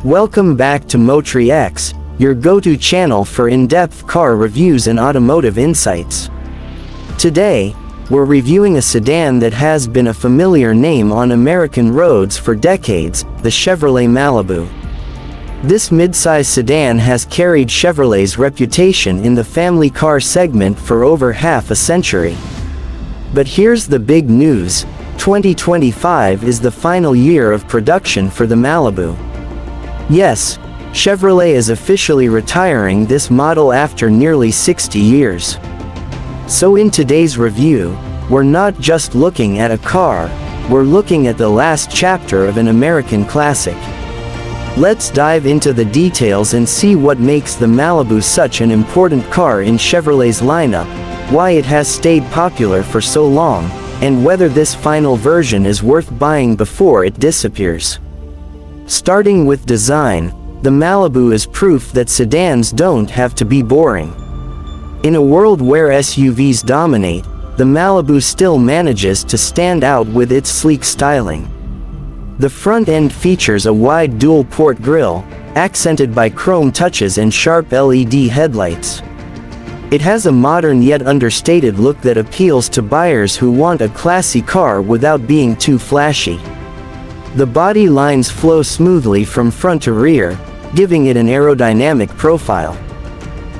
Welcome back to MotriX, your go-to channel for in-depth car reviews and automotive insights. Today, we're reviewing a sedan that has been a familiar name on American roads for decades, the Chevrolet Malibu. This mid-size sedan has carried Chevrolet's reputation in the family car segment for over half a century. But here's the big news: 2025 is the final year of production for the Malibu. Yes, Chevrolet is officially retiring this model after nearly 60 years. So in today's review, we're not just looking at a car, we're looking at the last chapter of an American classic. Let's dive into the details and see what makes the Malibu such an important car in Chevrolet's lineup, why it has stayed popular for so long, and whether this final version is worth buying before it disappears. Starting with design, the Malibu is proof that sedans don't have to be boring. In a world where SUVs dominate, the Malibu still manages to stand out with its sleek styling. The front end features a wide dual-port grille, accented by chrome touches and sharp LED headlights. It has a modern yet understated look that appeals to buyers who want a classy car without being too flashy. The body lines flow smoothly from front to rear, giving it an aerodynamic profile.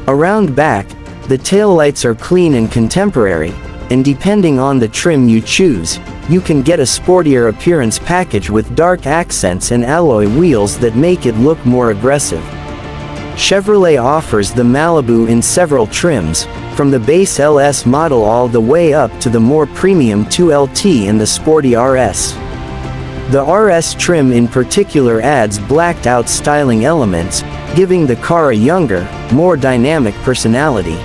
Around back, the taillights are clean and contemporary, and depending on the trim you choose, you can get a sportier appearance package with dark accents and alloy wheels that make it look more aggressive. Chevrolet offers the Malibu in several trims, from the base LS model all the way up to the more premium 2LT and the sporty RS. The RS trim in particular adds blacked-out styling elements, giving the car a younger, more dynamic personality.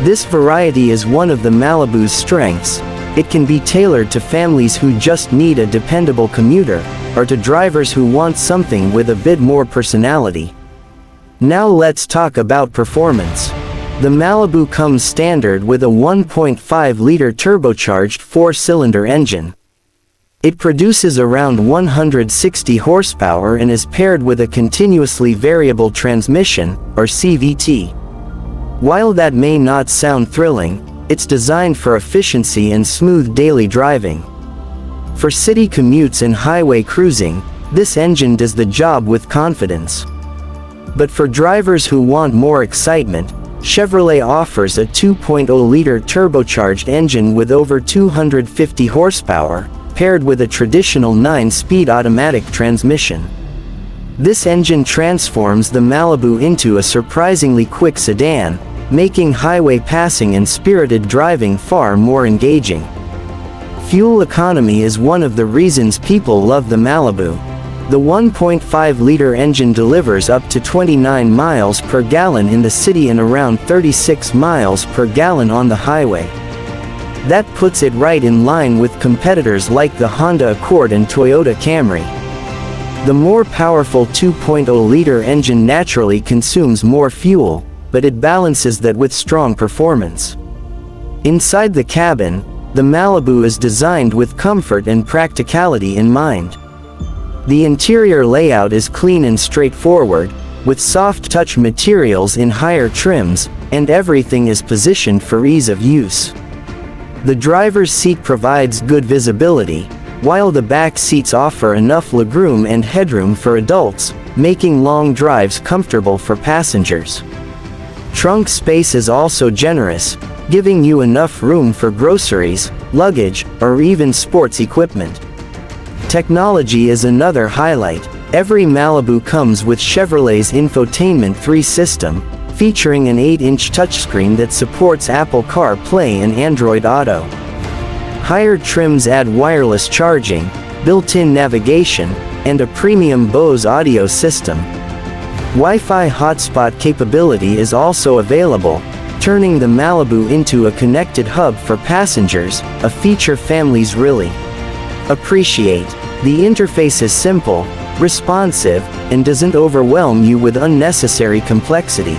This variety is one of the Malibu's strengths. It can be tailored to families who just need a dependable commuter, or to drivers who want something with a bit more personality. Now let's talk about performance. The Malibu comes standard with a 1.5-liter turbocharged 4-cylinder engine. It produces around 160 horsepower and is paired with a continuously variable transmission, or CVT. While that may not sound thrilling, it's designed for efficiency and smooth daily driving. For city commutes and highway cruising, this engine does the job with confidence. But for drivers who want more excitement, Chevrolet offers a 2.0-liter turbocharged engine with over 250 horsepower, paired with a traditional 9-speed automatic transmission. This engine transforms the Malibu into a surprisingly quick sedan, making highway passing and spirited driving far more engaging. Fuel economy is one of the reasons people love the Malibu. The 1.5-liter engine delivers up to 29 miles per gallon in the city and around 36 miles per gallon on the highway. That puts it right in line with competitors like the Honda Accord and Toyota Camry. The more powerful 2.0-liter engine naturally consumes more fuel, but it balances that with strong performance. Inside the cabin, the Malibu is designed with comfort and practicality in mind. The interior layout is clean and straightforward, with soft-touch materials in higher trims, and everything is positioned for ease of use. The driver's seat provides good visibility, while the back seats offer enough legroom and headroom for adults, making long drives comfortable for passengers. Trunk space is also generous, giving you enough room for groceries, luggage, or even sports equipment. Technology is another highlight. Every Malibu comes with Chevrolet's Infotainment 3 system, featuring an 8-inch touchscreen that supports Apple CarPlay and Android Auto. Higher trims add wireless charging, built-in navigation, and a premium Bose audio system. Wi-Fi hotspot capability is also available, turning the Malibu into a connected hub for passengers, a feature families really appreciate. The interface is simple, responsive, and doesn't overwhelm you with unnecessary complexity.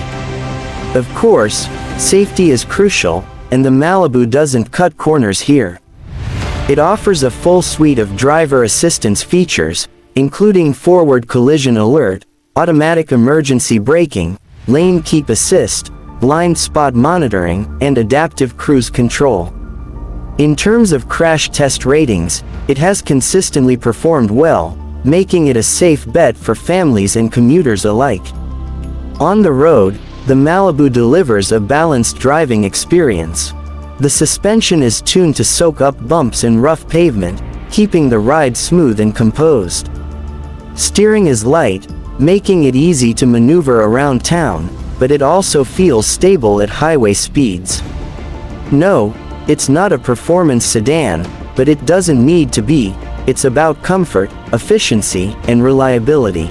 Of course, safety is crucial, and the Malibu doesn't cut corners here. It offers a full suite of driver assistance features, including forward collision alert, automatic emergency braking, lane keep assist, blind spot monitoring, and adaptive cruise control. In terms of crash test ratings, it has consistently performed well, making it a safe bet for families and commuters alike. On the road, the Malibu delivers a balanced driving experience. The suspension is tuned to soak up bumps in rough pavement, keeping the ride smooth and composed. Steering is light, making it easy to maneuver around town, but it also feels stable at highway speeds. No, it's not a performance sedan, but it doesn't need to be. It's about comfort, efficiency, and reliability.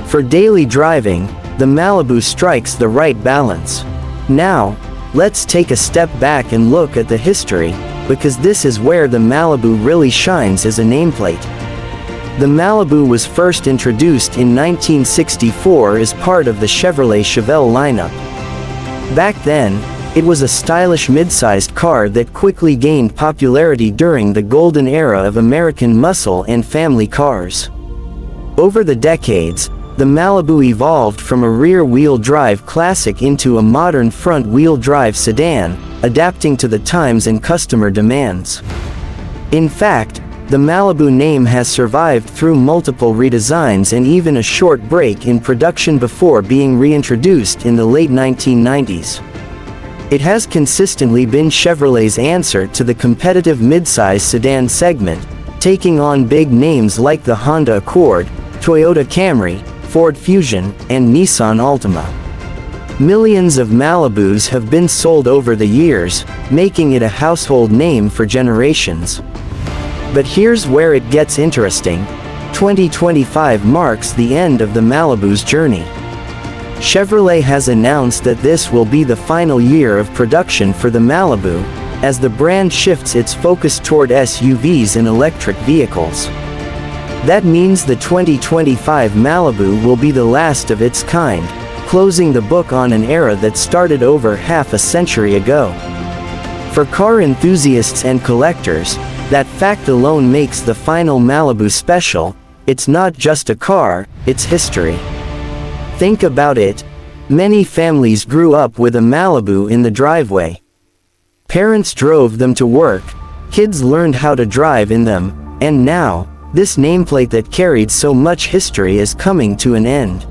For daily driving, the Malibu strikes the right balance. Now, let's take a step back and look at the history, because this is where the Malibu really shines as a nameplate. The Malibu was first introduced in 1964 as part of the Chevrolet lineup. Back then, it was a stylish mid-sized car that quickly gained popularity during the golden era of American muscle and family cars. Over the decades, the Malibu evolved from a rear-wheel drive classic into a modern front-wheel drive sedan, adapting to the times and customer demands. In fact, the Malibu name has survived through multiple redesigns and even a short break in production before being reintroduced in the late 1990s. It has consistently been Chevrolet's answer to the competitive midsize sedan segment, taking on big names like the Honda Accord, Toyota Camry, Ford Fusion, and Nissan Altima. Millions of Malibus have been sold over the years, making it a household name for generations. But here's where it gets interesting. 2025 marks the end of the Malibu's journey. Chevrolet has announced that this will be the final year of production for the Malibu, as the brand shifts its focus toward SUVs and electric vehicles. That means the 2025 Malibu will be the last of its kind, closing the book on an era that started over half a century ago. For car enthusiasts and collectors, that fact alone makes the final Malibu special. It's not just a car, it's history. Think about it. Many families grew up with a Malibu in the driveway. Parents drove them to work, kids learned how to drive in them, and now, this nameplate that carried so much history is coming to an end.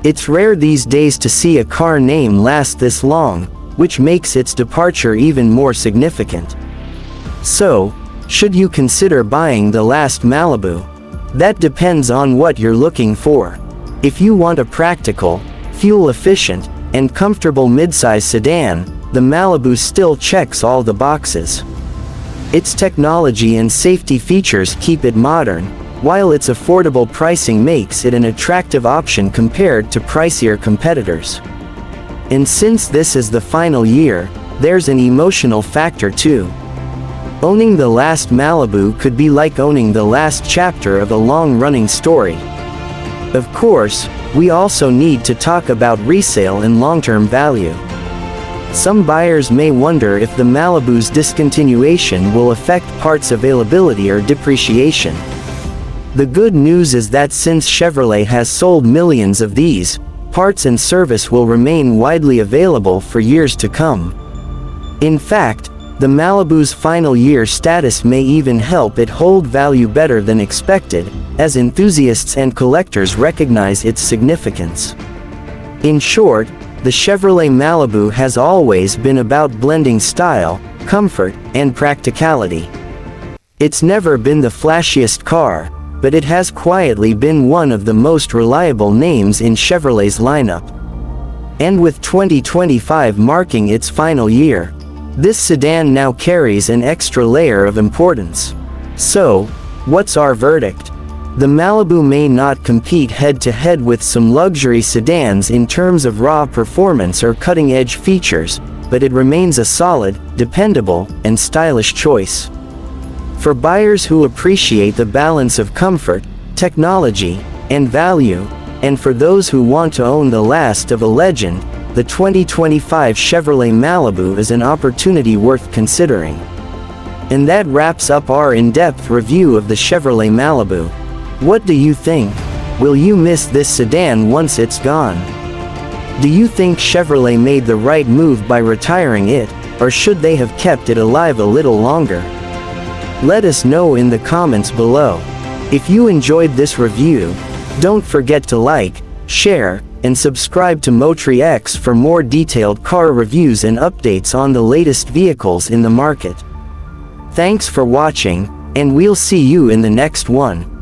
It's rare these days to see a car name last this long, which makes its departure even more significant. So, should you consider buying the last Malibu? That depends on what you're looking for. If you want a practical, fuel-efficient, and comfortable midsize sedan, the Malibu still checks all the boxes. Its technology and safety features keep it modern, while its affordable pricing makes it an attractive option compared to pricier competitors. And since this is the final year, there's an emotional factor too. Owning the last Malibu could be like owning the last chapter of a long-running story. Of course, we also need to talk about resale and long-term value. Some buyers may wonder if the Malibu's discontinuation will affect parts availability or depreciation. The good news is that since Chevrolet has sold millions of these, parts and service will remain widely available for years to come. In fact, the Malibu's final year status may even help it hold value better than expected, as enthusiasts and collectors recognize its significance. In short, the Chevrolet Malibu has always been about blending style, comfort, and practicality. It's never been the flashiest car, but it has quietly been one of the most reliable names in Chevrolet's lineup. And with 2025 marking its final year, this sedan now carries an extra layer of importance. So, what's our verdict? The Malibu may not compete head-to-head with some luxury sedans in terms of raw performance or cutting-edge features, but it remains a solid, dependable, and stylish choice. For buyers who appreciate the balance of comfort, technology, and value, and for those who want to own the last of a legend, the 2025 Chevrolet Malibu is an opportunity worth considering. And that wraps up our in-depth review of the Chevrolet Malibu. What do you think? Will you miss this sedan once it's gone? Do you think Chevrolet made the right move by retiring it, or should they have kept it alive a little longer? Let us know in the comments below. If you enjoyed this review, don't forget to like, share, and subscribe to MotriX for more detailed car reviews and updates on the latest vehicles in the market. Thanks for watching, and we'll see you in the next one.